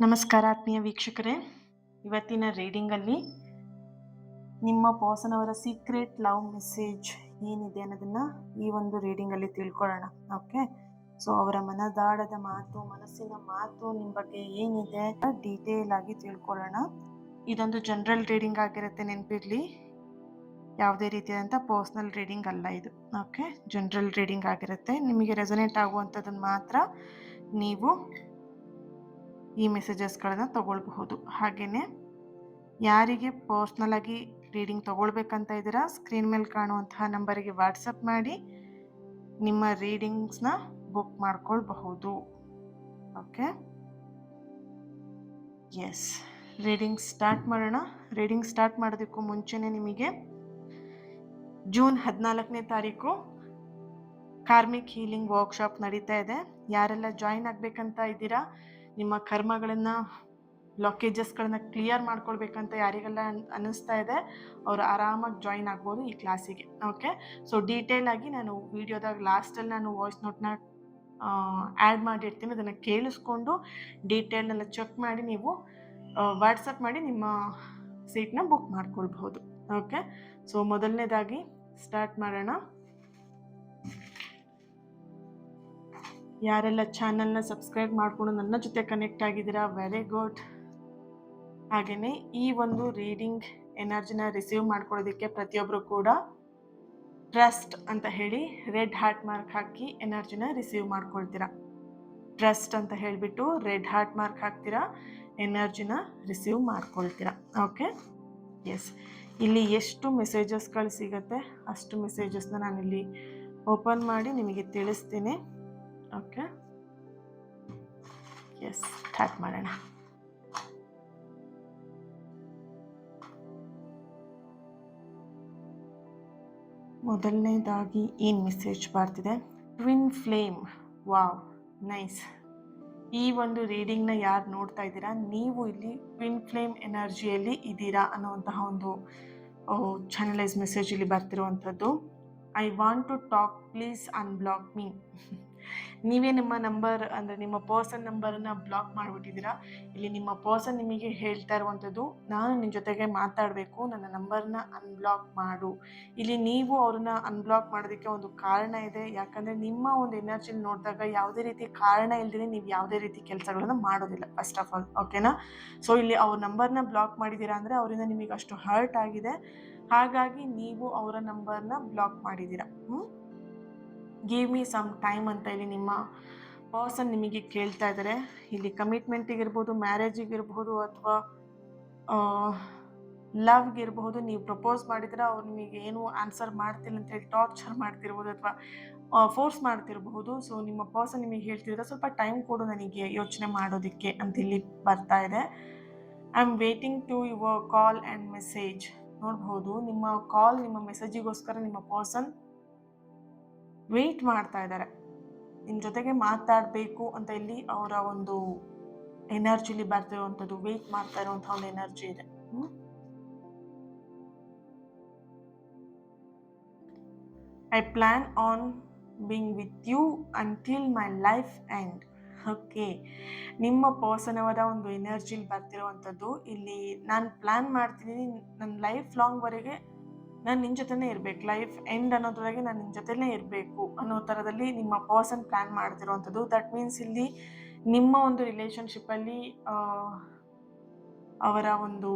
ನಮಸ್ಕಾರ ಆತ್ಮೀಯ ವೀಕ್ಷಕರೇ, ಇವತ್ತಿನ ರೀಡಿಂಗಲ್ಲಿ ನಿಮ್ಮ ಪರ್ಸನ್ ಸೀಕ್ರೆಟ್ ಲವ್ ಮೆಸೇಜ್ ಏನಿದೆ ಅನ್ನೋದನ್ನು ಈ ಒಂದು ರೀಡಿಂಗಲ್ಲಿ ತಿಳ್ಕೊಳ್ಳೋಣ. ಓಕೆ, ಸೊ ಅವರ ಮನದಾಳದ ಮಾತು, ಮನಸ್ಸಿನ ಮಾತು ನಿಮ್ಮ ಬಗ್ಗೆ ಏನಿದೆ ಡೀಟೇಲ್ ಆಗಿ ತಿಳ್ಕೊಳ್ಳೋಣ. ಇದೊಂದು ಜನರಲ್ ರೀಡಿಂಗ್ ಆಗಿರುತ್ತೆ, ನೆನಪಿರಲಿ. ಯಾವುದೇ ರೀತಿಯಾದಂಥ ಪರ್ಸ್ನಲ್ ರೀಡಿಂಗ್ ಅಲ್ಲ ಇದು. ಓಕೆ, ಜನರಲ್ ರೀಡಿಂಗ್ ಆಗಿರುತ್ತೆ. ನಿಮಗೆ ರೆಸೊನೇಟ್ ಆಗುವಂಥದ್ದನ್ನು ಮಾತ್ರ ನೀವು ಈ ಮೆಸೇಜಸ್ಗಳನ್ನು ತಗೊಳ್ಬಹುದು. ಹಾಗೆಯೇ ಯಾರಿಗೆ ಪರ್ಸ್ನಲ್ ಆಗಿ ರೀಡಿಂಗ್ ತಗೊಳ್ಬೇಕಂತ ಇದ್ದೀರಾ, ಸ್ಕ್ರೀನ್ ಮೇಲೆ ಕಾಣುವಂತಹ ನಂಬರಿಗೆ ವಾಟ್ಸಪ್ ಮಾಡಿ ನಿಮ್ಮ ರೀಡಿಂಗ್ಸ್ನ ಬುಕ್ ಮಾಡ್ಕೊಳ್ಬಹುದು. ಓಕೆ, ಎಸ್, ರೀಡಿಂಗ್ ಸ್ಟಾರ್ಟ್ ಮಾಡೋಣ. ರೀಡಿಂಗ್ ಸ್ಟಾರ್ಟ್ ಮಾಡೋದಕ್ಕೂ ಮುಂಚೆನೇ ನಿಮಗೆ ಜೂನ್ 14ನೇ ತಾರೀಕು ಕಾರ್ಮಿಕ್ ಹೀಲಿಂಗ್ ವರ್ಕ್ಶಾಪ್ ನಡೀತಾ ಇದೆ. ಯಾರೆಲ್ಲ ಜಾಯಿನ್ ಆಗಬೇಕಂತ ಇದ್ದೀರಾ, ನಿಮ್ಮ ಕರ್ಮಗಳನ್ನು, ಬ್ಲಾಕೇಜಸ್ಗಳನ್ನ ಕ್ಲಿಯರ್ ಮಾಡ್ಕೊಳ್ಬೇಕಂತ ಯಾರಿಗೆಲ್ಲ ಅನ್ನಿಸ್ತಾ ಇದೆ, ಅವರು ಆರಾಮಾಗಿ ಜಾಯಿನ್ ಆಗ್ಬೋದು ಈ ಕ್ಲಾಸಿಗೆ. ಓಕೆ, ಸೊ ಡೀಟೇಲ್ ಆಗಿ ನಾನು ವಿಡಿಯೋದಾಗ ಲಾಸ್ಟಲ್ಲಿ ನಾನು ವಾಯ್ಸ್ ನೋಟ್ನ ಆ್ಯಡ್ ಮಾಡಿರ್ತೀನಿ. ಅದನ್ನು ಕೇಳಿಸ್ಕೊಂಡು ಡೀಟೇಲ್ನೆಲ್ಲ ಚೆಕ್ ಮಾಡಿ ನೀವು ವಾಟ್ಸಪ್ ಮಾಡಿ ನಿಮ್ಮ ಸೀಟ್ನ ಬುಕ್ ಮಾಡ್ಕೊಳ್ಬಹುದು. ಓಕೆ, ಸೊ ಮೊದಲನೇದಾಗಿ ಸ್ಟಾರ್ಟ್ ಮಾಡೋಣ. ಯಾರೆಲ್ಲ ಚಾನಲ್ನ ಸಬ್ಸ್ಕ್ರೈಬ್ ಮಾಡಿಕೊಂಡು ನನ್ನ ಜೊತೆ ಕನೆಕ್ಟ್ ಆಗಿದ್ದೀರಾ, ವೆರಿ ಗುಡ್. ಹಾಗೆಯೇ ಈ ಒಂದು ರೀಡಿಂಗ್ ಎನರ್ಜಿನ ರಿಸೀವ್ ಮಾಡ್ಕೊಳ್ಳೋದಕ್ಕೆ ಪ್ರತಿಯೊಬ್ಬರು ಕೂಡ ಟ್ರಸ್ಟ್ ಅಂತ ಹೇಳಿ ರೆಡ್ ಹಾರ್ಟ್ ಮಾರ್ಕ್ ಹಾಕಿ ಎನರ್ಜಿನ ರಿಸೀವ್ ಮಾಡ್ಕೊಳ್ತೀರಾ. ಟ್ರಸ್ಟ್ ಅಂತ ಹೇಳಿಬಿಟ್ಟು ರೆಡ್ ಹಾರ್ಟ್ ಮಾರ್ಕ್ ಹಾಕ್ತೀರಾ, ಎನರ್ಜಿನ ರಿಸೀವ್ ಮಾಡ್ಕೊಳ್ತೀರಾ. ಓಕೆ, ಎಸ್, ಇಲ್ಲಿ ಎಷ್ಟು ಮೆಸೇಜಸ್ಗಳು ಸಿಗುತ್ತೆ ಅಷ್ಟು ಮೆಸೇಜಸ್ನ ನಾನಿಲ್ಲಿ ಓಪನ್ ಮಾಡಿ ನಿಮಗೆ ತಿಳಿಸ್ತೀನಿ. ಓಕೆ, ಎಸ್, ಸ್ಟಾರ್ಟ್ ಮಾಡೋಣ. ಮೊದಲನೇದಾಗಿ ಏನು ಮೆಸೇಜ್ ಬರ್ತಿದೆ, ಟ್ವಿನ್ ಫ್ಲೇಮ್. Wow, nice. ಈ ಒಂದು ರೀಡಿಂಗ್ನ ಯಾರು ನೋಡ್ತಾ ಇದ್ದೀರಾ, ನೀವು ಇಲ್ಲಿ ಟ್ವಿನ್ ಫ್ಲೇಮ್ ಎನರ್ಜಿಯಲ್ಲಿ ಇದ್ದೀರಾ ಅನ್ನುವಂತಹ ಒಂದು ಚಾನಲೈಸ್ ಮೆಸೇಜ್ ಇಲ್ಲಿ ಬರ್ತಿರುವಂಥದ್ದು. I want to talk, please unblock me. ನೀವೇ ನಿಮ್ಮ ನಂಬರ್ ಅಂದರೆ ನಿಮ್ಮ ಪರ್ಸನ್ ನಂಬರನ್ನು ಬ್ಲಾಕ್ ಮಾಡಿಬಿಟ್ಟಿದ್ದೀರಾ. ಇಲ್ಲಿ ನಿಮ್ಮ ಪರ್ಸನ್ ನಿಮಗೆ ಹೇಳ್ತಾ ಇರುವಂಥದ್ದು, ನಾನು ನಿನ್ನ ಜೊತೆಗೆ ಮಾತಾಡಬೇಕು, ನನ್ನ ನಂಬರ್ನ ಅನ್ಬ್ಲಾಕ್ ಮಾಡು. ಇಲ್ಲಿ ನೀವು ಅವ್ರನ್ನ ಅನ್ಬ್ಲಾಕ್ ಮಾಡೋದಕ್ಕೆ ಒಂದು ಕಾರಣ ಇದೆ. ಯಾಕಂದರೆ ನಿಮ್ಮ ಒಂದು ಎನರ್ಜಿಲಿ ನೋಡಿದಾಗ ಯಾವುದೇ ರೀತಿ ಕಾರಣ ಇಲ್ಲದೇ ನೀವು ಯಾವುದೇ ರೀತಿ ಕೆಲಸಗಳನ್ನು ಮಾಡೋದಿಲ್ಲ, ಫಸ್ಟ್ ಆಫ್ ಆಲ್. ಓಕೆನಾ, ಸೊ ಇಲ್ಲಿ ಅವ್ರ ನಂಬರ್ನ ಬ್ಲಾಕ್ ಮಾಡಿದ್ದೀರಾ ಅಂದರೆ ಅವರಿಂದ ನಿಮಗೆ ಅಷ್ಟು ಹರ್ಟ್ ಆಗಿದೆ, ಹಾಗಾಗಿ ನೀವು ಅವರ ನಂಬರ್ನ ಬ್ಲಾಕ್ ಮಾಡಿದ್ದೀರಾ. ಗಿವ್ ಮೀ ಸಮ್ ಟೈಮ್ ಅಂತ ಇಲ್ಲಿ ನಿಮ್ಮ ಪರ್ಸನ್ ನಿಮಗೆ ಕೇಳ್ತಾ ಇದ್ದಾರೆ. ಇಲ್ಲಿ ಕಮಿಟ್ಮೆಂಟಿಗಿರ್ಬೋದು, ಮ್ಯಾರೇಜಿಗಿರ್ಬೋದು, ಅಥವಾ ಲವ್ಗಿರ್ಬೋದು. ನೀವು ಪ್ರಪೋಸ್ ಮಾಡಿದ್ರೆ ಅವ್ರು ನಿಮಗೆ ಏನು ಆನ್ಸರ್ ಮಾಡ್ತಿಲ್ಲ ಅಂತೇಳಿ ಟಾರ್ಚರ್ ಮಾಡ್ತಿರ್ಬೋದು ಅಥವಾ ಫೋರ್ಸ್ ಮಾಡ್ತಿರಬಹುದು. ಸೊ ನಿಮ್ಮ ಪರ್ಸನ್ ನಿಮಗೆ ಹೇಳ್ತಿದ್ರೆ ಸ್ವಲ್ಪ ಟೈಮ್ ಕೊಡು ನನಗೆ ಯೋಚನೆ ಮಾಡೋದಕ್ಕೆ ಅಂತ ಇಲ್ಲಿ ಬರ್ತಾ ಇದೆ. I am waiting to your call and message. ನೋಡ್ಬೋದು, ನಿಮ್ಮ ಕಾಲ್, ನಿಮ್ಮ ಮೆಸೇಜಿಗೋಸ್ಕರ ನಿಮ್ಮ ಪರ್ಸನ್ ವೆಯ್ಟ್ ಮಾಡ್ತಾ ಇದ್ದಾರೆ. ನಿಮ್ಮ ಜೊತೆಗೆ ಮಾತಾಡಬೇಕು ಅಂತ ಇಲ್ಲಿ ಅವರ ಒಂದು ಎನರ್ಜಿಲಿ ಬರ್ತಿರುವಂಥದ್ದು, ವೆಯ್ಟ್ ಮಾಡ್ತಾ ಇರುವಂಥ ಒಂದು ಎನರ್ಜಿ ಇದೆ. I plan on being with you until my life end. Okay, ನಿಮ್ಮ ಪರ್ಸನ್ ಅವರ ಒಂದು ಎನರ್ಜಿಲಿ ಬರ್ತಿರುವಂಥದ್ದು, ಇಲ್ಲಿ ನಾನು ಪ್ಲ್ಯಾನ್ ಮಾಡ್ತಿದ್ದೀನಿ, ನನ್ನ ಲೈಫ್ ಲಾಂಗ್ವರೆಗೆ ನಾನು ನಿನ್ನ ಜೊತೆನೇ ಇರಬೇಕು, ಲೈಫ್ ಎಂಡ್ ಅನ್ನೋದ್ರೊಳಗೆ ನಾನು ನಿನ್ನ ಜೊತೆನೇ ಇರಬೇಕು ಅನ್ನೋ ಥರದಲ್ಲಿ ನಿಮ್ಮ ಪರ್ಸನ್ ಪ್ಲ್ಯಾನ್ ಮಾಡ್ತಿರುವಂಥದ್ದು. ದಟ್ ಮೀನ್ಸ್ ಇಲ್ಲಿ ನಿಮ್ಮ ಒಂದು ರಿಲೇಷನ್ಶಿಪ್ಪಲ್ಲಿ ಅವರ ಒಂದು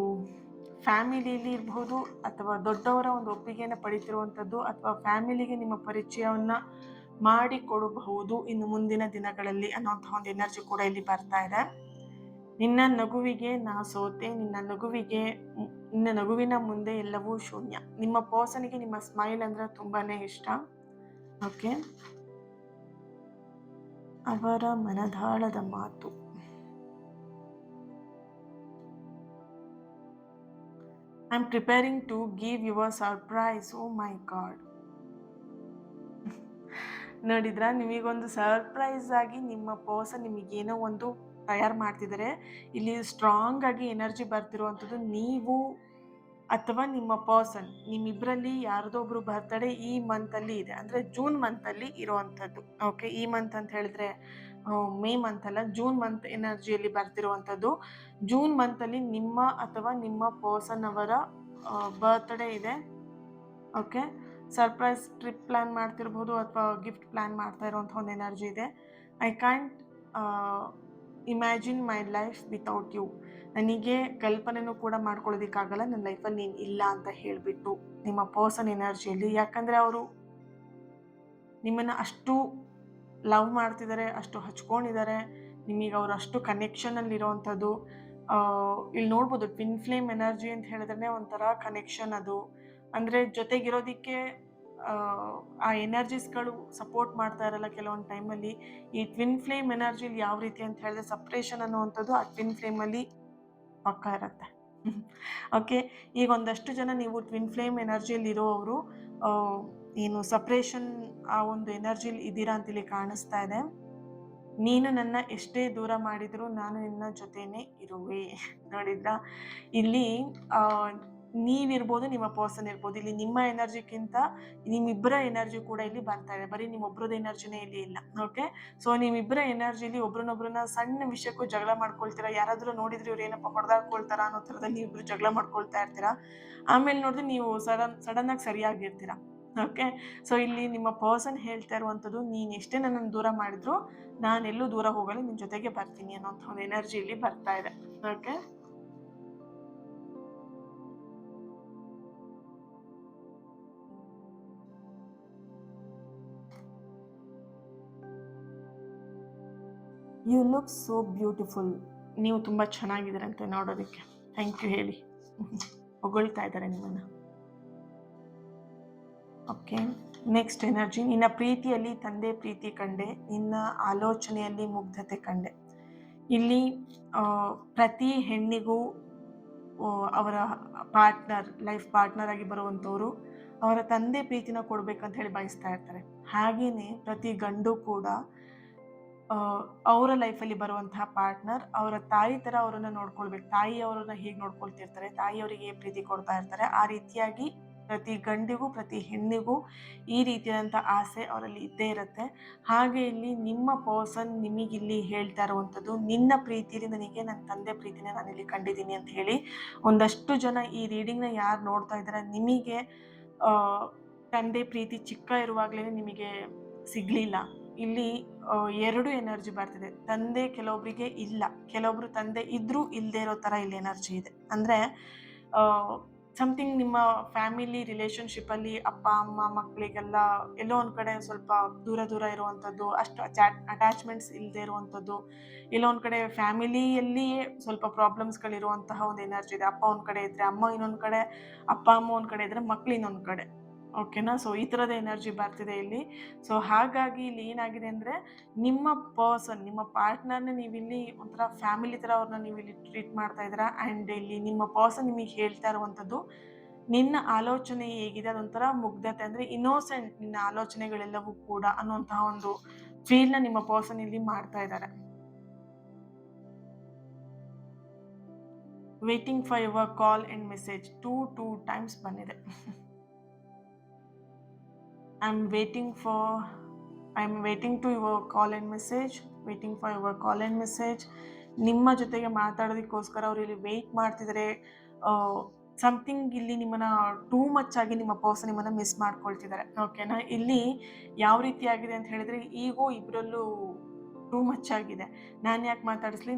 ಫ್ಯಾಮಿಲಿಯಲ್ಲಿ ಇರ್ಬೋದು, ಅಥವಾ ದೊಡ್ಡವರ ಒಂದು ಒಪ್ಪಿಗೆಯನ್ನು ಪಡಿತಿರುವಂಥದ್ದು, ಅಥವಾ ಫ್ಯಾಮಿಲಿಗೆ ನಿಮ್ಮ ಪರಿಚಯವನ್ನು ಮಾಡಿಕೊಡಬಹುದು ಇನ್ನು ಮುಂದಿನ ದಿನಗಳಲ್ಲಿ ಅನ್ನೋಂಥ ಒಂದು ಎನರ್ಜಿ ಕೂಡ ಇಲ್ಲಿ ಬರ್ತಾ ಇದೆ. ನಿನ್ನ ನಗುವಿಗೆ ನಾ ಸೋತೆ, ನಿನ್ನ ನಗುವಿನ ಮುಂದೆ ಎಲ್ಲವೂ ಶೂನ್ಯ. ನಿಮ್ಮ ಪರ್ಸನ್ಗೆ ನಿಮ್ಮ ಸ್ಮೈಲ್ ಅಂದರೆ ತುಂಬಾನೇ ಇಷ್ಟ. ಓಕೆ, ಅವರ ಮನದಾಳದ ಮಾತು. I am preparing to give your surprise. Oh my God, ನೋಡಿದ್ರಾ, ನಿಮಗೊಂದು ಸರ್ಪ್ರೈಸ್ ಆಗಿ ನಿಮ್ಮ ಪರ್ಸನ್ ನಿಮಗೇನೋ ಒಂದು ತಯಾರು ಮಾಡ್ತಿದ್ದಾರೆ. ಇಲ್ಲಿ ಸ್ಟ್ರಾಂಗ್ ಆಗಿ ಎನರ್ಜಿ ಬರ್ತಿರುವಂಥದ್ದು, ನೀವು ಅಥವಾ ನಿಮ್ಮ ಪರ್ಸನ್, ನಿಮ್ಮಿಬ್ಬರಲ್ಲಿ ಯಾರ್ದೊಬ್ರು ಬರ್ತಡೇ ಈ ಮಂತಲ್ಲಿ ಇದೆ, ಅಂದರೆ ಜೂನ್ ಮಂತಲ್ಲಿ ಇರುವಂಥದ್ದು. ಓಕೆ, ಈ ಮಂತ್ ಅಂತ ಹೇಳಿದ್ರೆ ಮೇ ಮಂತ್ ಅಲ್ಲ, ಜೂನ್ ಮಂತ್ ಎನರ್ಜಿಯಲ್ಲಿ ಬರ್ತಿರುವಂಥದ್ದು. ಜೂನ್ ಮಂತಲ್ಲಿ ನಿಮ್ಮ ಅಥವಾ ನಿಮ್ಮ ಪರ್ಸನ್ ಅವರ ಬರ್ತ್ಡೇ ಇದೆ. ಓಕೆ, ಸರ್ಪ್ರೈಸ್ ಟ್ರಿಪ್ ಪ್ಲ್ಯಾನ್ ಮಾಡ್ತಿರ್ಬೋದು ಅಥವಾ ಗಿಫ್ಟ್ ಪ್ಲ್ಯಾನ್ ಮಾಡ್ತಾ ಇರುವಂಥ ಒಂದು ಎನರ್ಜಿ ಇದೆ. I can't imagine my life without you. ನನಗೆ ಕಲ್ಪನೆನೂ ಕೂಡ ಮಾಡ್ಕೊಳ್ಳೋದಕ್ಕಾಗಲ್ಲ ನನ್ನ ಲೈಫಲ್ಲಿ ನೀನು ಇಲ್ಲ ಅಂತ ಹೇಳಿಬಿಟ್ಟು ನಿಮ್ಮ ಪರ್ಸನ್ ಎನರ್ಜಿಯಲ್ಲಿ. ಯಾಕಂದರೆ ಅವರು ನಿಮ್ಮನ್ನು ಅಷ್ಟು ಲವ್ ಮಾಡ್ತಿದ್ದಾರೆ, ಅಷ್ಟು ಹಚ್ಕೊಂಡಿದ್ದಾರೆ, ನಿಮಗೆ ಅವರು ಅಷ್ಟು ಕನೆಕ್ಷನಲ್ಲಿರೋವಂಥದ್ದು. ಇಲ್ಲಿ ನೋಡ್ಬೋದು ಟ್ವಿನ್ ಫ್ಲೇಮ್ ಎನರ್ಜಿ ಅಂತ ಹೇಳಿದ್ರೆ ಒಂಥರ ಕನೆಕ್ಷನ್ ಅದು. ಅಂದರೆ ಜೊತೆಗಿರೋದಕ್ಕೆ ಆ ಎನರ್ಜೀಸ್ಗಳು ಸಪೋರ್ಟ್ ಮಾಡ್ತಾ ಇರಲ್ಲ ಕೆಲವೊಂದು ಟೈಮಲ್ಲಿ. ಈ ಟ್ವಿನ್ ಫ್ಲೇಮ್ ಎನರ್ಜಿಲಿ ಯಾವ ರೀತಿ ಅಂತ ಹೇಳಿದ್ರೆ ಸಪ್ರೇಷನ್ ಅನ್ನುವಂಥದ್ದು ಆ ಟ್ವಿನ್ ಫ್ಲೇಮಲ್ಲಿ ಪಕ್ಕ ಇರುತ್ತೆ. ಓಕೆ, ಈಗ ಒಂದಷ್ಟು ಜನ ನೀವು ಟ್ವಿನ್ ಫ್ಲೇಮ್ ಎನರ್ಜಿಯಲ್ಲಿ ಇರೋವರು ಏನು ಸಪ್ರೇಷನ್ ಆ ಒಂದು ಎನರ್ಜಿಲಿ ಇದ್ದೀರಾ ಅಂತೇಳಿ ಕಾಣಿಸ್ತಾ ಇದೆ. ನೀನು ನನ್ನ ಎಷ್ಟೇ ದೂರ ಮಾಡಿದರೂ ನಾನು ನಿನ್ನ ಜೊತೆನೇ ಇರುವೆ. ನೋಡಿದ್ರಾ, ಇಲ್ಲಿ ನೀವಿರ್ಬೋದು, ನಿಮ್ಮ ಪರ್ಸನ್ ಇರ್ಬೋದು. ಇಲ್ಲಿ ನಿಮ್ಮ ಎನರ್ಜಿಗಿಂತ ನಿಮ್ಮಿಬ್ಬರ ಎನರ್ಜಿ ಕೂಡ ಇಲ್ಲಿ ಬರ್ತಾ ಇದೆ. ಬರೀ ನಿಮ್ಮೊಬ್ರದ್ದು ಎನರ್ಜಿನೇ ಇಲ್ಲಿ ಇಲ್ಲ. ಓಕೆ, ಸೊ ನಿಮ್ಮಿಬ್ಬರ ಎನರ್ಜಿಲಿ ಒಬ್ರನ್ನೊಬ್ರನ್ನ ಸಣ್ಣ ವಿಷಯಕ್ಕೂ ಜಗಳ ಮಾಡ್ಕೊಳ್ತೀರಾ. ಯಾರಾದರೂ ನೋಡಿದ್ರೆ ಇವ್ರು ಏನಪ್ಪ ಹೊಡೆದಾಡ್ಕೊಳ್ತಾರ ಅನ್ನೋ ಥರದಲ್ಲಿ ನೀವಿಬ್ರು ಜಗಳ ಮಾಡ್ಕೊಳ್ತಾ ಇರ್ತೀರಾ. ಆಮೇಲೆ ನೋಡಿದ್ರೆ ನೀವು ಸಡನ್ ಆಗಿ ಸರಿಯಾಗಿರ್ತೀರಾ. ಓಕೆ, ಸೊ ಇಲ್ಲಿ ನಿಮ್ಮ ಪರ್ಸನ್ ಹೇಳ್ತಾ ಇರುವಂಥದ್ದು, ನೀನು ಎಷ್ಟೇ ನನ್ನನ್ನು ದೂರ ಮಾಡಿದ್ರು ನಾನೆಲ್ಲೂ ದೂರ ಹೋಗಲ್ಲ, ನಿನ್ನ ಜೊತೆಗೆ ಬರ್ತೀನಿ ಅನ್ನೋಂಥ ಒಂದು ಎನರ್ಜಿ ಇಲ್ಲಿ ಬರ್ತಾ ಇದೆ. Okay, you look so beautiful. ನೀವು ತುಂಬ ಚೆನ್ನಾಗಿದ್ದೀರಂತೆ ನೋಡೋದಕ್ಕೆ. ಥ್ಯಾಂಕ್ ಯು ಹೇಳಿ. ಹೊಗಳ್ತಾ ಇದ್ದಾರೆ ನಿಮ್ಮನ್ನು. Okay, next energy. ನಿನ್ನ ಪ್ರೀತಿಯಲ್ಲಿ ತಂದೆ ಪ್ರೀತಿ ಕಂಡೆ, ನಿನ್ನ ಆಲೋಚನೆಯಲ್ಲಿ ಮುಗ್ಧತೆ ಕಂಡೆ. ಇಲ್ಲಿ ಪ್ರತಿ ಹೆಣ್ಣಿಗೂ ಅವರ ಪಾರ್ಟ್ನರ್, ಲೈಫ್ ಪಾರ್ಟ್ನರ್ ಆಗಿ ಬರುವಂಥವ್ರು ಅವರ ತಂದೆ ಪ್ರೀತಿನ ಕೊಡ್ಬೇಕಂತ ಹೇಳಿ ಬಯಸ್ತಾ ಇರ್ತಾರೆ. ಹಾಗೆಯೇ ಪ್ರತಿ ಗಂಡು ಕೂಡ ಅವರ ಲೈಫಲ್ಲಿ ಬರುವಂತಹ ಪಾರ್ಟ್ನರ್ ಅವರ ತಾಯಿ ಥರ ಅವರನ್ನು ನೋಡ್ಕೊಳ್ಬೇಕು. ತಾಯಿ ಅವರನ್ನ ಹೇಗೆ ನೋಡ್ಕೊಳ್ತಿರ್ತಾರೆ, ತಾಯಿಯವರಿಗೆ ಪ್ರೀತಿ ಕೊಡ್ತಾ ಇರ್ತಾರೆ, ಆ ರೀತಿಯಾಗಿ ಪ್ರತಿ ಗಂಡಿಗೂ ಪ್ರತಿ ಹೆಣ್ಣಿಗೂ ಈ ರೀತಿಯಾದಂಥ ಆಸೆ ಅವರಲ್ಲಿ ಇದ್ದೇ ಇರುತ್ತೆ. ಹಾಗೆ ಇಲ್ಲಿ ನಿಮ್ಮ ಪರ್ಸನ್ ನಿಮಗಿಲ್ಲಿ ಹೇಳ್ತಾ ಇರುವಂಥದ್ದು, ನಿನ್ನ ಪ್ರೀತಿಲಿ ನನಗೆ ನನ್ನ ತಂದೆ ಪ್ರೀತಿನ ನಾನಿಲ್ಲಿ ಕಂಡಿದ್ದೀನಿ ಅಂತ ಹೇಳಿ. ಒಂದಷ್ಟು ಜನ ಈ ರೀಡಿಂಗ್ನ ಯಾರು ನೋಡ್ತಾ ಇದ್ದಾರೆ, ನಿಮಗೆ ತಂದೆ ಪ್ರೀತಿ ಚಿಕ್ಕ ಇರುವಾಗಲೇ ನಿಮಗೆ ಸಿಗಲಿಲ್ಲ. ಇಲ್ಲಿ ಎರಡು ಎನರ್ಜಿ ಬರ್ತಿದೆ. ತಂದೆ ಕೆಲವೊಬ್ಬರಿಗೆ ಇಲ್ಲ, ಕೆಲವೊಬ್ರು ತಂದೆ ಇದ್ರೂ ಇಲ್ಲದೆ ಇರೋ ಥರ ಇಲ್ಲಿ ಎನರ್ಜಿ ಇದೆ. ಅಂದರೆ ಸಮಥಿಂಗ್ ನಿಮ್ಮ ಫ್ಯಾಮಿಲಿ ರಿಲೇಷನ್ಶಿಪ್ಪಲ್ಲಿ ಅಪ್ಪ ಅಮ್ಮ ಮಕ್ಕಳಿಗೆಲ್ಲ ಎಲ್ಲೋ ಒಂದು ಕಡೆ ಸ್ವಲ್ಪ ದೂರ ದೂರ ಇರುವಂಥದ್ದು, ಅಷ್ಟು ಅಟ್ಯಾಚ್ಮೆಂಟ್ಸ್ ಇಲ್ಲದೆ ಇರುವಂಥದ್ದು, ಎಲ್ಲೋ ಒಂದು ಕಡೆ ಫ್ಯಾಮಿಲಿಯಲ್ಲಿಯೇ ಸ್ವಲ್ಪ ಪ್ರಾಬ್ಲಮ್ಸ್ಗಳಿರುವಂತಹ ಒಂದು ಎನರ್ಜಿ ಇದೆ. ಅಪ್ಪ ಒಂದು ಕಡೆ ಇದ್ದರೆ ಅಮ್ಮ ಇನ್ನೊಂದು ಕಡೆ, ಅಪ್ಪ ಅಮ್ಮ ಒಂದು ಕಡೆ ಇದ್ದರೆ ಮಕ್ಕಳು ಇನ್ನೊಂದು ಕಡೆ. ಓಕೆನಾ, ಸೊ ಈ ಥರದ ಎನರ್ಜಿ ಬರ್ತಿದೆ ಇಲ್ಲಿ. ಸೊ ಹಾಗಾಗಿ ಇಲ್ಲಿ ಏನಾಗಿದೆ ಅಂದರೆ, ನಿಮ್ಮ ಪರ್ಸನ್, ನಿಮ್ಮ ಪಾರ್ಟ್ನರ್ನ ನೀವಿಲ್ಲಿ ಒಂಥರ ಫ್ಯಾಮಿಲಿ ಥರ ಅವ್ರನ್ನ ನೀವಿಲ್ಲಿ ಟ್ರೀಟ್ ಮಾಡ್ತಾ ಇದ್ದೀರಾ. ಆ್ಯಂಡ್ ಇಲ್ಲಿ ನಿಮ್ಮ ಪರ್ಸನ್ ನಿಮಗೆ ಹೇಳ್ತಾ ಇರುವಂಥದ್ದು, ನಿನ್ನ ಆಲೋಚನೆ ಹೇಗಿದೆ ಅದೊಂಥರ ಮುಗ್ಧತೆ, ಅಂದರೆ ಇನ್ನೋಸೆಂಟ್ ನಿನ್ನ ಆಲೋಚನೆಗಳೆಲ್ಲವೂ ಕೂಡ ಅನ್ನುವಂತಹ ಒಂದು ಫೀಲ್ನ ನಿಮ್ಮ ಪರ್ಸನ್ ಇಲ್ಲಿ ಮಾಡ್ತಾ ಇದ್ದಾರೆ. Waiting for your call and message two times ಬಂದಿದೆ. I am waiting to your call and message, waiting for your call and message. ನಿಮ್ಮ ಜೊತೆಗೆ ಮಾತಾಡೋದಕ್ಕೋಸ್ಕರ ಅವ್ರು ಇಲ್ಲಿ ವೆಯ್ಟ್ ಮಾಡ್ತಿದ್ದಾರೆ. ಸಮಥಿಂಗ್ ಇಲ್ಲಿ ನಿಮ್ಮನ್ನು ಟೂ ಮಚ್ ಆಗಿ ನಿಮ್ಮ ಪರ್ಸನ್ ನಿಮ್ಮನ್ನು ಮಿಸ್ ಮಾಡ್ಕೊಳ್ತಿದ್ದಾರೆ. ಓಕೆನಾ, ಇಲ್ಲಿ ಯಾವ ರೀತಿ ಆಗಿದೆ ಅಂತ ಹೇಳಿದರೆ, ಈಗೋ ಇಬ್ಬರಲ್ಲೂ ಟೂ ಮಚ್ ಆಗಿದೆ. ನಾನು ಯಾಕೆ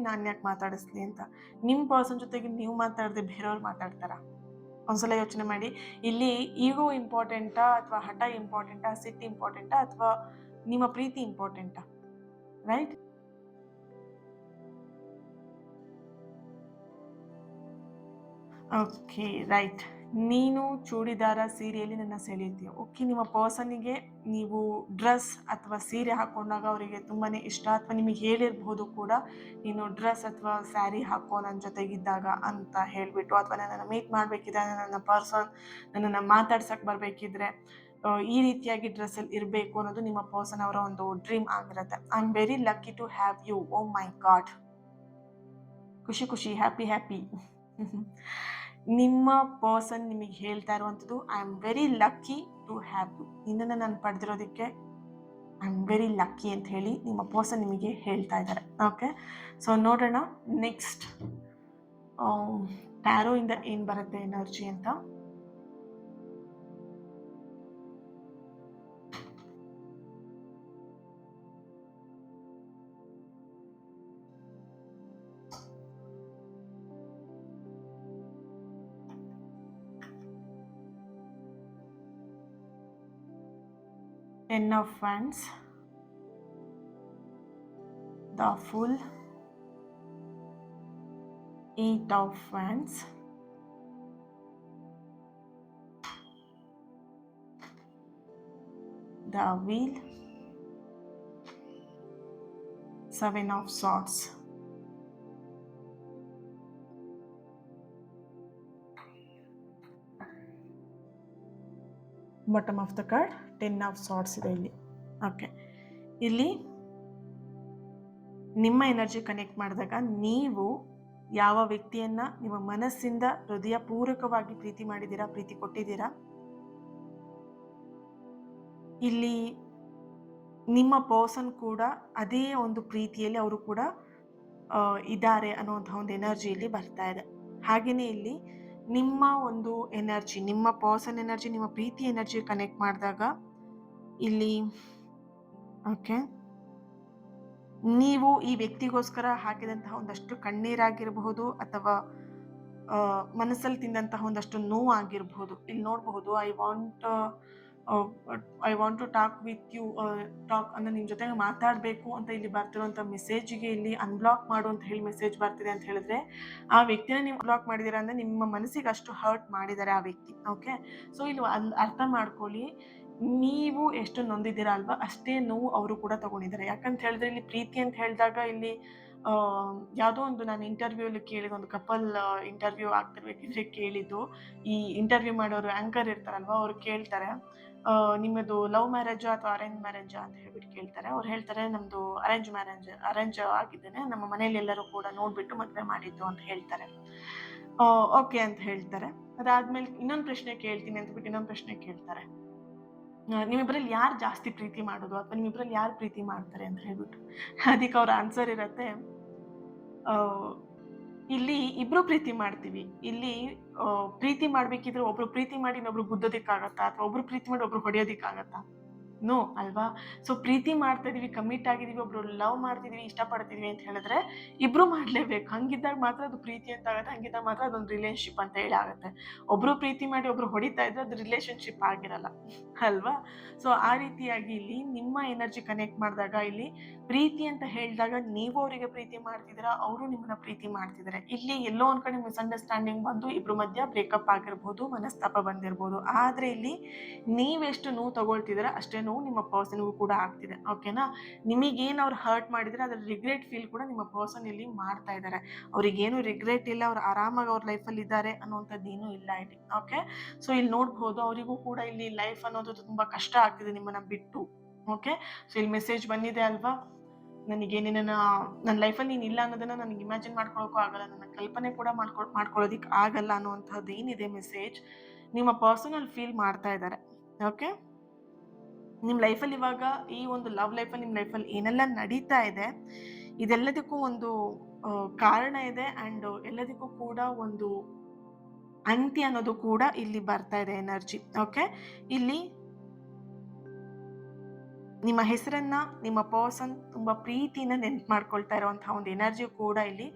ಮಾತಾಡಿಸ್ಲಿ ಅಂತ. ನಿಮ್ಮ ಪರ್ಸನ್ ಜೊತೆಗೆ ನೀವು ಮಾತಾಡದೆ ಬೇರೆಯವ್ರು ಮಾತಾಡ್ತಾರಾ? ಒಂದ್ಸಲ ಯೋಚನೆ ಮಾಡಿ. ಇಲ್ಲಿ ಈಗೋ ಇಂಪಾರ್ಟೆಂಟಾ ಅಥವಾ ಹಠ ಇಂಪಾರ್ಟೆಂಟಾ, ಸಿಟ್ಟು ಇಂಪಾರ್ಟೆಂಟಾ ಅಥವಾ ನಿಮ್ಮ ಪ್ರೀತಿ ಇಂಪಾರ್ಟೆಂಟಾ? ರೈಟ್. Okay, right. ನೀನು ಚೂಡಿದಾರ ಸೀರೆಯಲ್ಲಿ ನನ್ನ ಸೆಳೆಯುತ್ತೀಯ. ಓಕೆ, ನಿಮ್ಮ ಪರ್ಸನ್ನಿಗೆ ನೀವು ಡ್ರೆಸ್ ಅಥವಾ ಸೀರೆ ಹಾಕೊಂಡಾಗ ಅವರಿಗೆ ತುಂಬಾ ಇಷ್ಟ, ಅಥವಾ ನಿಮಗೆ ಹೇಳಿರ್ಬೋದು ಕೂಡ, ನೀನು ಡ್ರೆಸ್ ಅಥವಾ ಸ್ಯಾರಿ ಹಾಕೋ ನನ್ನ ಜೊತೆಗಿದ್ದಾಗ ಅಂತ ಹೇಳಿಬಿಟ್ಟು, ಅಥವಾ ನನ್ನನ್ನು ಮೀಟ್ ಮಾಡಬೇಕಿದ್ರೆ, ನನ್ನ ಪರ್ಸನ್ ನನ್ನನ್ನು ಮಾತಾಡ್ಸಕ್ಕೆ ಬರಬೇಕಿದ್ರೆ ಈ ರೀತಿಯಾಗಿ ಡ್ರೆಸ್ಸಲ್ಲಿ ಇರಬೇಕು ಅನ್ನೋದು ನಿಮ್ಮ ಪರ್ಸನ್ ಅವರ ಒಂದು ಡ್ರೀಮ್ ಆಗಿರುತ್ತೆ. I am very lucky to have you. Oh my God, ಖುಷಿ, ಹ್ಯಾಪಿ. ನಿಮ್ಮ ಪರ್ಸನ್ ನಿಮಗೆ ಹೇಳ್ತಾ ಇರುವಂಥದ್ದು, I am very lucky to have you. ನಿನ್ನನ್ನು ನಾನು ಪಡೆದಿರೋದಕ್ಕೆ ಐ ಆಮ್ ವೆರಿ ಲಕ್ಕಿ ಅಂತ ಹೇಳಿ ನಿಮ್ಮ ಪರ್ಸನ್ ನಿಮಗೆ ಹೇಳ್ತಾ ಇದ್ದಾರೆ. ಓಕೆ, ಸೊ ನೋಡೋಣ ನೆಕ್ಸ್ಟ್ ಟ್ಯಾರೋ ಇಂದ ಏನು ಬರುತ್ತೆ ಎನರ್ಜಿ ಅಂತ. Ten of Wands, the Fool, 8 of Wands, the Wheel, 7 of Swords. Bottom of the card 10 of swords ಇದೆ ಇಲ್ಲಿ. ಓಕೆ, ಇಲ್ಲಿ ನಿಮ್ಮ ಎನರ್ಜಿ ಕನೆಕ್ಟ್ ಮಾಡಿದಾಗ ನೀವು ಯಾವ ವ್ಯಕ್ತಿಯನ್ನ ನಿಮ್ಮ ಮನಸ್ಸಿಂದ ಹೃದಯ ಪೂರ್ವಕವಾಗಿ ಪ್ರೀತಿ ಮಾಡಿದ್ದೀರಾ, ಪ್ರೀತಿ ಕೊಟ್ಟಿದ್ದೀರಾ, ಇಲ್ಲಿ ನಿಮ್ಮ ಪರ್ಸನ್ ಕೂಡ ಅದೇ ಒಂದು ಪ್ರೀತಿಯಲ್ಲಿ ಅವರು ಕೂಡ ಇದ್ದಾರೆ ಅನ್ನುವಂಥ ಒಂದು ಎನರ್ಜಿ ಇಲ್ಲಿ ಬರ್ತಾ ಇದೆ. ಹಾಗೆಯೇ ಇಲ್ಲಿ ನಿಮ್ಮ ಒಂದು ಎನರ್ಜಿ, ನಿಮ್ಮ ಪರ್ಸನ್ ಎನರ್ಜಿ, ನಿಮ್ಮ ಪ್ರೀತಿ ಎನರ್ಜಿ ಕನೆಕ್ಟ್ ಮಾಡಿದಾಗ ಇಲ್ಲಿ ಓಕೆ, ನೀವು ಈ ವ್ಯಕ್ತಿಗೋಸ್ಕರ ಹಾಕಿದಂತಹ ಒಂದಷ್ಟು ಕಣ್ಣೀರಾಗಿರಬಹುದು ಅಥವಾ ಮನಸ್ಸಲ್ಲಿ ತಿಂದಂತಹ ಒಂದಷ್ಟು ನೋವಾಗಿರಬಹುದು. ಇಲ್ಲಿ ನೋಡಬಹುದು I want to talk with you, talk ಅಂದ್ರೆ ನಿಮ್ಮ ಜೊತೆಗೆ ಮಾತಾಡಬೇಕು ಅಂತ ಇಲ್ಲಿ ಬರ್ತಿರುವಂಥ ಮೆಸೇಜ್ಗೆ ಇಲ್ಲಿ ಅನ್ಬ್ಲಾಕ್ ಮಾಡು ಅಂತ ಹೇಳಿ ಮೆಸೇಜ್ ಬರ್ತಿದೆ ಅಂತ ಹೇಳಿದ್ರೆ, ಆ ವ್ಯಕ್ತಿನ ನೀವು ಬ್ಲಾಕ್ ಮಾಡಿದ್ದೀರಾ ಅಂದರೆ ನಿಮ್ಮ ಮನಸ್ಸಿಗೆ ಅಷ್ಟು ಹರ್ಟ್ ಮಾಡಿದ್ದಾರೆ ಆ ವ್ಯಕ್ತಿ. ಓಕೆ, ಸೊ ಇಲ್ಲಿ ಅರ್ಥ ಮಾಡ್ಕೊಳ್ಳಿ, ನೀವು ಎಷ್ಟು ನೊಂದಿದ್ದೀರಾ ಅಲ್ವಾ ಅಷ್ಟೇ ನೋವು ಅವರು ಕೂಡ ತಗೊಂಡಿದ್ದಾರೆ. ಯಾಕಂತ ಹೇಳಿದ್ರೆ ಇಲ್ಲಿ ಪ್ರೀತಿ ಅಂತ ಹೇಳಿದಾಗ ಇಲ್ಲಿ ಯಾವುದೋ ಒಂದು ನಾನು ಇಂಟರ್ವ್ಯೂಲಿ ಕೇಳಿದ ಒಂದು ಕಪಲ್ ಇಂಟರ್ವ್ಯೂ ಆಗ್ತಿರ್ಬೇಕಿದ್ರೆ ಕೇಳಿದ್ದು, ಈ ಇಂಟರ್ವ್ಯೂ ಮಾಡೋರು ಆ್ಯಂಕರ್ ಇರ್ತಾರಲ್ವ, ಅವ್ರು ಕೇಳ್ತಾರೆ ನಿಮ್ಮದು ಲವ್ ಮ್ಯಾರೇಜಾ ಅಥವಾ ಅರೇಂಜ್ ಮ್ಯಾರೇಜಾ ಅಂತ ಹೇಳ್ಬಿಟ್ಟು ಕೇಳ್ತಾರೆ. ಅವ್ರು ಹೇಳ್ತಾರೆ ನಮ್ಮದು ಅರೇಂಜ್ ಆಗಿದ್ದೇನೆ, ನಮ್ಮ ಮನೇಲಿ ಎಲ್ಲರೂ ಕೂಡ ನೋಡ್ಬಿಟ್ಟು ಮದುವೆ ಮಾಡಿದ್ದು ಅಂತ ಹೇಳ್ತಾರೆ. ಓಕೆ ಅಂತ ಹೇಳ್ತಾರೆ. ಅದಾದ್ಮೇಲೆ ಇನ್ನೊಂದು ಪ್ರಶ್ನೆ ಕೇಳ್ತೀನಿ ಅಂತ ಬಿಟ್ಟು ಇನ್ನೊಂದು ಪ್ರಶ್ನೆ ಕೇಳ್ತಾರೆ, ನಿಮ್ಮಿಬ್ಬರಲ್ಲಿ ಯಾರು ಜಾಸ್ತಿ ಪ್ರೀತಿ ಮಾಡೋದು ಅಥವಾ ನಿಮ್ಮಿಬ್ಬರಲ್ಲಿ ಯಾರು ಪ್ರೀತಿ ಮಾಡ್ತಾರೆ ಅಂತ ಹೇಳ್ಬಿಟ್ಟು. ಅದಕ್ಕೆ ಅವ್ರ ಆನ್ಸರ್ ಇರತ್ತೆ, ಇಲ್ಲಿ ಇಬ್ರು ಪ್ರೀತಿ ಮಾಡ್ತೀವಿ. ಇಲ್ಲಿ ಪ್ರೀತಿ ಮಾಡ್ಬೇಕಿದ್ರೆ ಒಬ್ರು ಪ್ರೀತಿ ಮಾಡಿ ಇನ್ನೊಬ್ರು ಗುದ್ದೋದಿಕ್ಕಾಗತ್ತಾ ಅಥವಾ ಒಬ್ರು ಪ್ರೀತಿ ಮಾಡಿ ಒಬ್ರು ಹೊಡೆಯೋದಿಕ್ಕಾಗತ್ತಾ? ನೋ ಅಲ್ವಾ? ಸೊ ಪ್ರೀತಿ ಮಾಡ್ತಾ ಇದೀವಿ, ಕಮಿಟ್ ಆಗಿದೀವಿ, ಒಬ್ರು ಲವ್ ಮಾಡ್ತಿದೀವಿ, ಇಷ್ಟಪಡ್ತಿದೀವಿ ಅಂತ ಹೇಳಿದ್ರೆ ಇಬ್ರು ಮಾಡ್ಲೇಬೇಕು. ಹಂಗಿದ್ದಾಗ ಮಾತ್ರ ಅದು ಪ್ರೀತಿ ಅಂತ ಆಗುತ್ತೆ, ಹಂಗಿದ್ದಾಗ ಮಾತ್ರ ಅದೊಂದು ರಿಲೇಶನ್ಶಿಪ್ ಅಂತ ಹೇಳಿ ಆಗುತ್ತೆ. ಒಬ್ರು ಪ್ರೀತಿ ಮಾಡಿ ಒಬ್ರು ಹೊಡಿತಾ ಇದ್ರೆ ಅದು ರಿಲೇಶನ್ಶಿಪ್ ಆಗಿರಲ್ಲ ಅಲ್ವಾ? ಸೊ ಆ ರೀತಿಯಾಗಿ ಇಲ್ಲಿ ನಿಮ್ಮ ಎನರ್ಜಿ ಕನೆಕ್ಟ್ ಮಾಡಿದಾಗ ಇಲ್ಲಿ ಪ್ರೀತಿ ಅಂತ ಹೇಳಿದಾಗ ನೀವು ಅವರಿಗೆ ಪ್ರೀತಿ ಮಾಡ್ತಿದ್ದೀರಾ, ಅವರು ನಿಮ್ಮನ್ನ ಪ್ರೀತಿ ಮಾಡ್ತಿದ್ದಾರೆ. ಇಲ್ಲಿ ಎಲ್ಲೋ ಒಂದ್ ಕಡೆ ಮಿಸ್ಅಂಡರ್ಸ್ಟ್ಯಾಂಡಿಂಗ್ ಬಂದು ಇಬ್ರು ಮಧ್ಯ ಬ್ರೇಕಪ್ ಆಗಿರ್ಬೋದು, ಮನಸ್ತಾಪ ಬಂದಿರ್ಬೋದು. ಆದ್ರೆ ಇಲ್ಲಿ ನೀವೆಷ್ಟು ನೋವು ತಗೊಳ್ತಿದ್ದೀರಾ ಅಷ್ಟೇ ನೋವು ನಿಮ್ಮ ಪರ್ಸನ್ಗೂ ಕೂಡ ಆಗ್ತಿದೆ. ಓಕೆನಾ? ನಿಮಗೇನು ಅವ್ರು ಹರ್ಟ್ ಮಾಡಿದ್ರೆ ಅದ್ರ ರಿಗ್ರೆಟ್ ಫೀಲ್ ಕೂಡ ನಿಮ್ಮ ಪರ್ಸನ್ ಇಲ್ಲಿ ಮಾಡ್ತಾ ಇದ್ದಾರೆ. ಅವ್ರಿಗೇನು ರಿಗ್ರೆಟ್ ಇಲ್ಲ, ಅವ್ರು ಆರಾಮಾಗಿ ಅವ್ರ ಲೈಫಲ್ಲಿ ಇದ್ದಾರೆ ಅನ್ನೋಂಥದ್ದು ಏನೂ ಇಲ್ಲ ಇಲ್ಲಿ. ಓಕೆ, ಸೊ ಇಲ್ಲಿ ನೋಡ್ಬೋದು ಅವರಿಗೂ ಕೂಡ ಇಲ್ಲಿ ಲೈಫ್ ಅನ್ನೋದು ತುಂಬಾ ಕಷ್ಟ ಆಗ್ತಿದೆ ನಿಮ್ಮನ್ನ ಬಿಟ್ಟು. ಓಕೆ, ಸೊ ಇಲ್ಲಿ ಮೆಸೇಜ್ ಬಂದಿದೆ ಅಲ್ವಾ, ನನಗೆ ನನ್ನ ಲೈಫಲ್ಲಿ ನೀನು ಇಲ್ಲ ಅನ್ನೋದನ್ನ ನನಗೆ ಇಮ್ಯಾಜಿನ್ ಮಾಡ್ಕೊಳಕ್ಕೂ ಆಗಲ್ಲ, ನನ್ನ ಕಲ್ಪನೆ ಕೂಡ ಮಾಡ್ಕೊಳ್ಳೋದಿಕ್ ಆಗಲ್ಲ ಅನ್ನುವಂಥದ್ದು ಏನಿದೆ ಮೆಸೇಜ್ ನಿಮ್ಮ ಪರ್ಸನಲ್ ಫೀಲ್ ಮಾಡ್ತಾ ಇದ್ದಾರೆ. ಓಕೆ, ನಿಮ್ಮ ಲೈಫಲ್ಲಿ ಇವಾಗ ಈ ಒಂದು ಲವ್ ಲೈಫಲ್ಲಿ ನಿಮ್ಮ ಲೈಫಲ್ಲಿ ಏನೆಲ್ಲ ನಡೀತಾ ಇದೆ ಇದೆಲ್ಲದಕ್ಕೂ ಒಂದು ಕಾರಣ ಇದೆ, ಆ್ಯಂಡ್ ಎಲ್ಲದಕ್ಕೂ ಕೂಡ ಒಂದು ಅಂತ್ಯ ಅನ್ನೋದು ಕೂಡ ಇಲ್ಲಿ ಬರ್ತಾ ಇದೆ ಎನರ್ಜಿ. ಓಕೆ, ಇಲ್ಲಿ ನಿಮ್ಮ ಹೆಸರನ್ನ ನಿಮ್ಮ ಪರ್ಸನ್ ತುಂಬಾ ಪ್ರೀತಿಯಿಂದ ನೆನ್ಪು ಮಾಡ್ಕೊಳ್ತಾ ಇರುವಂತಹ ಒಂದು ಎನರ್ಜಿ ಕೂಡ ಇಲ್ಲಿ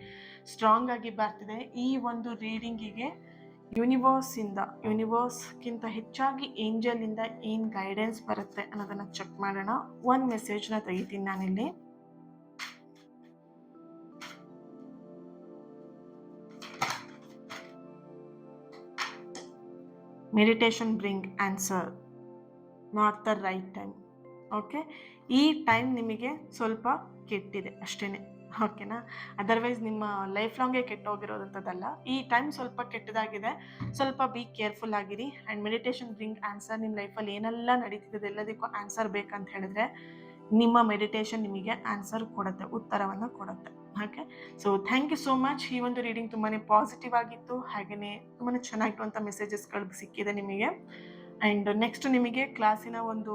ಸ್ಟ್ರಾಂಗ್ ಆಗಿ ಬರ್ತಿದೆ. ಈ ಒಂದು ರೀಡಿಂಗಿಗೆ ಯೂನಿವರ್ಸ್ಗಿಂತ ಹೆಚ್ಚಾಗಿ ಏಂಜಲ್ ಇಂದ ಏನ್ ಗೈಡೆನ್ಸ್ ಬರುತ್ತೆ ಅನ್ನೋದನ್ನ ಚೆಕ್ ಮಾಡೋಣ. ಒಂದು ಮೆಸೇಜ್ನ ತೆಗಿತೀನಿ ನಾನಿಲ್ಲಿ. Meditation bring answer, not the right time. Okay, ಈ ಟೈಮ್ ನಿಮಗೆ ಸ್ವಲ್ಪ ಕೆಟ್ಟಿದೆ ಅಷ್ಟೇನೆ. ಓಕೆನಾ? ಅದರ್ವೈಸ್ ನಿಮ್ಮ ಲೈಫ್ ಲಾಂಗೇ ಕೆಟ್ಟೋಗಿರೋದಂಥದ್ದಲ್ಲ. ಈ ಟೈಮ್ ಸ್ವಲ್ಪ ಕೆಟ್ಟದಾಗಿದೆ, ಸ್ವಲ್ಪ ಬಿ ಕೇರ್ಫುಲ್ ಆಗಿರಿ. And meditation bring answer. ನಿಮ್ಮ ಲೈಫಲ್ಲಿ ಏನೆಲ್ಲ ನಡೀತಿದೆ ಎಲ್ಲದಕ್ಕೂ ಆನ್ಸರ್ ಬೇಕಂತ ಹೇಳಿದ್ರೆ ನಿಮ್ಮ ಮೆಡಿಟೇಷನ್ ನಿಮಗೆ ಆನ್ಸರ್ ಕೊಡುತ್ತೆ, ಉತ್ತರವನ್ನು ಕೊಡುತ್ತೆ. Okay, so thank you so much. ಈ ಒಂದು ರೀಡಿಂಗ್ ತುಂಬಾ ಪಾಸಿಟಿವ್ ಆಗಿತ್ತು, ಹಾಗೆಯೇ ತುಂಬಾ ಚೆನ್ನಾಗಿರುವಂಥ ಮೆಸೇಜಸ್ಗಳು ಸಿಕ್ಕಿದೆ ನಿಮಗೆ. ಆ್ಯಂಡ್ ನೆಕ್ಸ್ಟ್ ನಿಮಗೆ ಕ್ಲಾಸಿನ ಒಂದು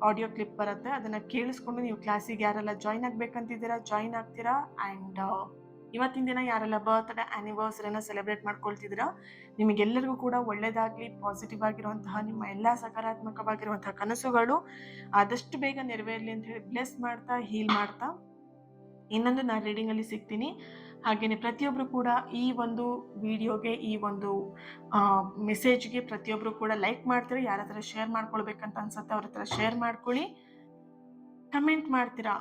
ಆಡಿಯೋ ಕ್ಲಿಪ್ ಬರುತ್ತೆ, ಅದನ್ನು ಕೇಳಿಸ್ಕೊಂಡು ನೀವು ಕ್ಲಾಸಿಗೆ ಯಾರೆಲ್ಲ ಜಾಯ್ನ್ ಆಗಬೇಕಂತಿದ್ದೀರಾ ಜಾಯ್ನ್ ಆಗ್ತೀರಾ. ಆ್ಯಂಡ್ ಇವತ್ತಿನ ದಿನ ಯಾರೆಲ್ಲ ಬರ್ತ್ಡೇ ಆ್ಯನಿವರ್ಸರಿನ ಸೆಲೆಬ್ರೇಟ್ ಮಾಡ್ಕೊಳ್ತಿದ್ದೀರಾ ನಿಮಗೆಲ್ಲರಿಗೂ ಕೂಡ ಒಳ್ಳೆಯದಾಗಲಿ. ಪಾಸಿಟಿವ್ ಆಗಿರುವಂತಹ ನಿಮ್ಮ ಎಲ್ಲ ಸಕಾರಾತ್ಮಕವಾಗಿರುವಂತಹ ಕನಸುಗಳು ಆದಷ್ಟು ಬೇಗ ನೆರವೇರಲಿ ಅಂತ ಹೇಳಿ ಬ್ಲೆಸ್ ಮಾಡ್ತಾ ಹೀಲ್ ಮಾಡ್ತಾ ಇನ್ನೊಂದು ನಾನು ರೀಡಿಂಗಲ್ಲಿ ಸಿಗ್ತೀನಿ. ಹಾಗೆಯೇ ಪ್ರತಿಯೊಬ್ಬರು ಕೂಡ ಈ ಒಂದು ವಿಡಿಯೋಗೆ, ಈ ಒಂದು ಮೆಸೇಜ್ಗೆ ಪ್ರತಿಯೊಬ್ಬರು ಕೂಡ ಲೈಕ್ ಮಾಡ್ತೀರಾ. ಯಾರ ಹತ್ರ ಶೇರ್ ಮಾಡ್ಕೊಳ್ಬೇಕಂತ ಅನ್ಸುತ್ತೆ ಅವ್ರ ಹತ್ರ ಶೇರ್ ಮಾಡ್ಕೊಳ್ಳಿ, ಕಮೆಂಟ್ ಮಾಡ್ತೀರಾ.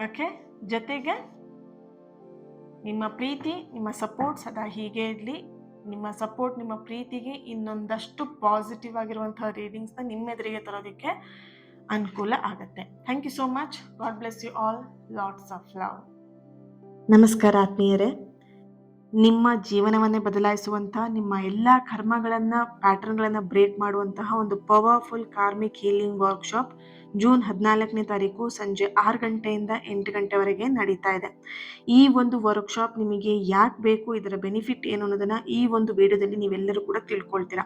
ಓಕೆ, ಜೊತೆಗೆ ನಿಮ್ಮ ಪ್ರೀತಿ, ನಿಮ್ಮ ಸಪೋರ್ಟ್ ಸದಾ ಹೀಗೆ ಇರಲಿ. ನಿಮ್ಮ ಸಪೋರ್ಟ್, ನಿಮ್ಮ ಪ್ರೀತಿಗೆ ಇನ್ನೊಂದಷ್ಟು ಪಾಸಿಟಿವ್ ಆಗಿರುವಂತಹ ರೀಡಿಂಗ್ಸ್ನ ನಿಮ್ಮೆದುರಿಗೆ ತರೋದಕ್ಕೆ ಅನುಕೂಲ ಆಗುತ್ತೆ. Thank you so much. God bless you all. Lots of love. ನಮಸ್ಕಾರ ಆತ್ಮೀಯರೇ. ನಿಮ್ಮ ಜೀವನವನ್ನೇ ಬದಲಾಯಿಸುವಂತಹ, ನಿಮ್ಮ ಎಲ್ಲ ಕರ್ಮಗಳನ್ನು, ಪ್ಯಾಟರ್ನ್ಗಳನ್ನು ಬ್ರೇಕ್ ಮಾಡುವಂತಹ ಒಂದು powerful karmic healing workshop June 14ನೇ ತಾರೀಕು ಸಂಜೆ 6 ಗಂಟೆಯಿಂದ 8 ಗಂಟೆವರೆಗೆ ನಡೀತಾ ಇದೆ. ಈ ಒಂದು ವರ್ಕ್ಶಾಪ್ ನಿಮಗೆ ಯಾಕೆ ಬೇಕು, ಇದರ ಬೆನಿಫಿಟ್ ಏನು ಅನ್ನೋದನ್ನ ಈ ಒಂದು ವಿಡಿಯೋದಲ್ಲಿ ನೀವೆಲ್ಲರೂ ಕೂಡ ತಿಳ್ಕೊಳ್ತೀರಾ.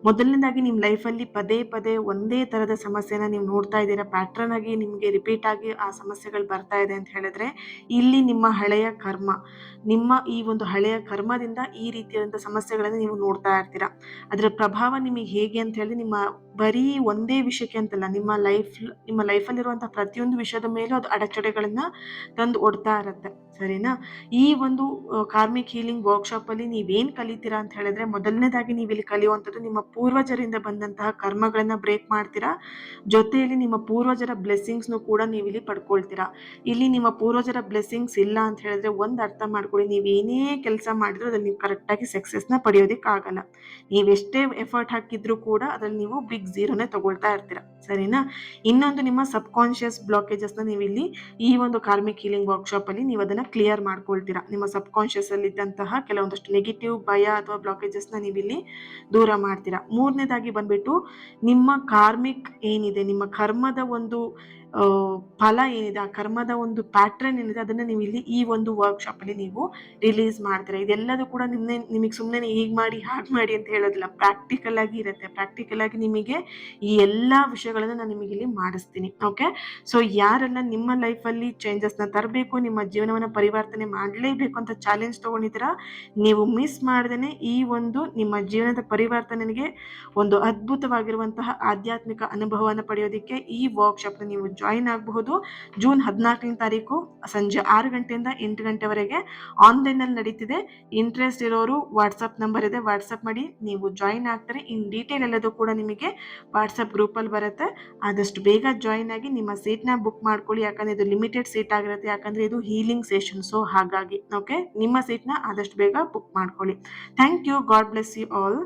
ಮೊದಲನೇದಾಗಿ ನಿಮ್ಮ ಲೈಫಲ್ಲಿ ಪದೇ ಪದೇ ಒಂದೇ ಥರದ ಸಮಸ್ಯೆನ ನೀವು ನೋಡ್ತಾ ಇದ್ದೀರಾ, ಪ್ಯಾಟ್ರನ್ ಆಗಿ ನಿಮಗೆ ರಿಪೀಟ್ ಆಗಿ ಆ ಸಮಸ್ಯೆಗಳು ಬರ್ತಾ ಇದೆ ಅಂತ ಹೇಳಿದ್ರೆ ಇಲ್ಲಿ ನಿಮ್ಮ ಹಳೆಯ ಕರ್ಮ, ನಿಮ್ಮ ಈ ಒಂದು ಹಳೆಯ ಕರ್ಮದಿಂದ ಈ ರೀತಿಯಾದಂಥ ಸಮಸ್ಯೆಗಳನ್ನು ನೀವು ನೋಡ್ತಾ ಇರ್ತೀರಾ. ಅದರ ಪ್ರಭಾವ ನಿಮಗೆ ಹೇಗೆ ಅಂತ ಹೇಳಿ ನಿಮ್ಮ ಬರೀ ಒಂದೇ ವಿಷಯಕ್ಕೆ ಅಂತಲ್ಲ, ನಿಮ್ಮ ಲೈಫಲ್ಲಿರುವಂಥ ಪ್ರತಿಯೊಂದು ವಿಷಯದ ಮೇಲೂ ಅದು ಅಡೆತಡೆಗಳನ್ನ ತಂದು ಒಡ್ತಾ ಇರುತ್ತೆ. ಸರಿನಾ? ಈ ಒಂದು ಕಾರ್ಮಿಕ್ ಹೀಲಿಂಗ್ ವರ್ಕ್ಶಾಪಲ್ಲಿ ನೀವೇನು ಕಲಿತೀರಾ ಅಂತ ಹೇಳಿದ್ರೆ, ಮೊದಲನೇದಾಗಿ ನೀವಿಲ್ಲಿ ಕಲಿಯುವಂಥದ್ದು ನಿಮ್ಮ ಪೂರ್ವಜರಿಂದ ಬಂದಂತಹ ಕರ್ಮಗಳನ್ನ ಬ್ರೇಕ್ ಮಾಡ್ತೀರಾ. ಜೊತೆಯಲ್ಲಿ ನಿಮ್ಮ ಪೂರ್ವಜರ ಬ್ಲೆಸ್ಸಿಂಗ್ಸ್ನು ಕೂಡ ನೀವಿಲ್ಲಿ ಪಡ್ಕೊಳ್ತೀರಾ. ಇಲ್ಲಿ ನಿಮ್ಮ ಪೂರ್ವಜರ ಬ್ಲೆಸ್ಸಿಂಗ್ಸ್ ಇಲ್ಲ ಅಂತ ಹೇಳಿದ್ರೆ ಒಂದು ಅರ್ಥ ಮಾಡ್ಕೊಳ್ಳಿ, ನೀವೇನೇ ಕೆಲಸ ಮಾಡಿದ್ರು ಅದ್ರಲ್ಲಿ ನೀವು ಕರೆಕ್ಟಾಗಿ ಸಕ್ಸಸ್ನ ಪಡೆಯೋದಕ್ಕಾಗಲ್ಲ. ನೀವೆಷ್ಟೇ ಎಫರ್ಟ್ ಹಾಕಿದ್ರು ಕೂಡ ಅದ್ರಲ್ಲಿ ನೀವು ಬಿಗ್ ಝೀರೋನೇ ತಗೊಳ್ತಾ ಇರ್ತೀರಾ. ಸರಿನಾ? ಇನ್ನೊಂದು, ನಿಮ್ಮ ಸಬ್ ಕಾನ್ಷಿಯಸ್ ಬ್ಲಾಕೇಜಸ್ನ ನೀವಿಲ್ಲಿ ಈ ಒಂದು ಕಾರ್ಮಿಕ್ ಹೀಲಿಂಗ್ ವರ್ಕ್ಶಾಪಲ್ಲಿ ನೀವು ಅದನ್ನು ಕ್ಲಿಯರ್ ಮಾಡ್ಕೊಳ್ತೀರಾ. ನಿಮ್ಮ ಸಬ್ ಕಾನ್ಷಿಯಸ್ ಅಲ್ಲಿ ಇದ್ದಂತಹ ಕೆಲವೊಂದಷ್ಟು ನೆಗೆಟಿವ್ ಭಯ ಅಥವಾ ಬ್ಲಾಕೇಜಸ್ನ ನೀವಿಲ್ಲಿ ದೂರ ಮಾಡ್ತೀರಾ. ಮೂರನೇದಾಗಿ ಬಂದ್ಬಿಟ್ಟು ನಿಮ್ಮ ಕಾರ್ಮಿಕ್ ಏನಿದೆ, ನಿಮ್ಮ ಕರ್ಮದ ಒಂದು ಫಲ ಏನಿದೆ, ಆ ಕರ್ಮದ ಒಂದು ಪ್ಯಾಟ್ರನ್ ಏನಿದೆ ಅದನ್ನು ನೀವು ಇಲ್ಲಿ ಈ ಒಂದು ವರ್ಕ್ಶಾಪಲ್ಲಿ ನೀವು ರಿಲೀಸ್ ಮಾಡ್ತೀರಾ. ಇದೆಲ್ಲದೂ ಕೂಡ ನಿಮಗೆ ಸುಮ್ಮನೆ ಹೀಗೆ ಮಾಡಿ ಹಾಗೆ ಮಾಡಿ ಅಂತ ಹೇಳೋದಿಲ್ಲ, ಪ್ರಾಕ್ಟಿಕಲ್ ಆಗಿ ಇರುತ್ತೆ. ಪ್ರಾಕ್ಟಿಕಲ್ ಆಗಿ ನಿಮಗೆ ಈ ಎಲ್ಲ ವಿಷಯಗಳನ್ನು ನಾನು ನಿಮಗೆ ಇಲ್ಲಿ ಮಾಡಿಸ್ತೀನಿ. ಓಕೆ, ಸೊ ಯಾರೆಲ್ಲ ನಿಮ್ಮ ಲೈಫಲ್ಲಿ ಚೇಂಜಸ್ನ ತರಬೇಕು, ನಿಮ್ಮ ಜೀವನವನ್ನು ಪರಿವರ್ತನೆ ಮಾಡಲೇಬೇಕು ಅಂತ ಚಾಲೆಂಜ್ ತೊಗೊಂಡಿದ್ದೀರಾ, ನೀವು ಮಿಸ್ ಮಾಡ್ದೇ ಈ ಒಂದು ನಿಮ್ಮ ಜೀವನದ ಪರಿವರ್ತನೆಗೆ ಒಂದು ಅದ್ಭುತವಾಗಿರುವಂತಹ ಆಧ್ಯಾತ್ಮಿಕ ಅನುಭವವನ್ನು ಪಡೆಯೋದಕ್ಕೆ ಈ ವರ್ಕ್ಶಾಪ್ನ ನೀವು ಜಾಯಿನ್ ಆಗಬಹುದು. ಜೂನ್ 14ನೇ ತಾರೀಕು ಸಂಜೆ 6 ಗಂಟೆಯಿಂದ 8 ಗಂಟೆವರೆಗೆ ಆನ್ಲೈನಲ್ಲಿ ನಡೀತಿದೆ. ಇಂಟ್ರೆಸ್ಟ್ ಇರೋರು ವಾಟ್ಸಪ್ ನಂಬರ್ ಇದೆ, ವಾಟ್ಸಪ್ ಮಾಡಿ ನೀವು ಜಾಯಿನ್ ಆಗ್ತಾರೆ. ಇನ್ ಡೀಟೇಲ್ ಎಲ್ಲದೂ ಕೂಡ ನಿಮಗೆ ವಾಟ್ಸಪ್ ಗ್ರೂಪಲ್ಲಿ ಬರುತ್ತೆ. ಆದಷ್ಟು ಬೇಗ ಜಾಯಿನ್ ಆಗಿ ನಿಮ್ಮ ಸೀಟ್ನ ಬುಕ್ ಮಾಡ್ಕೊಳ್ಳಿ, ಯಾಕಂದರೆ ಇದು ಲಿಮಿಟೆಡ್ ಸೀಟ್ ಆಗಿರುತ್ತೆ, ಯಾಕಂದರೆ ಇದು ಹೀಲಿಂಗ್ ಸೆಷನ್. ಸೊ ಹಾಗಾಗಿ ಓಕೆ, ನಿಮ್ಮ ಸೀಟ್ನ ಆದಷ್ಟು ಬೇಗ ಬುಕ್ ಮಾಡ್ಕೊಳ್ಳಿ. Thank you. God bless you all.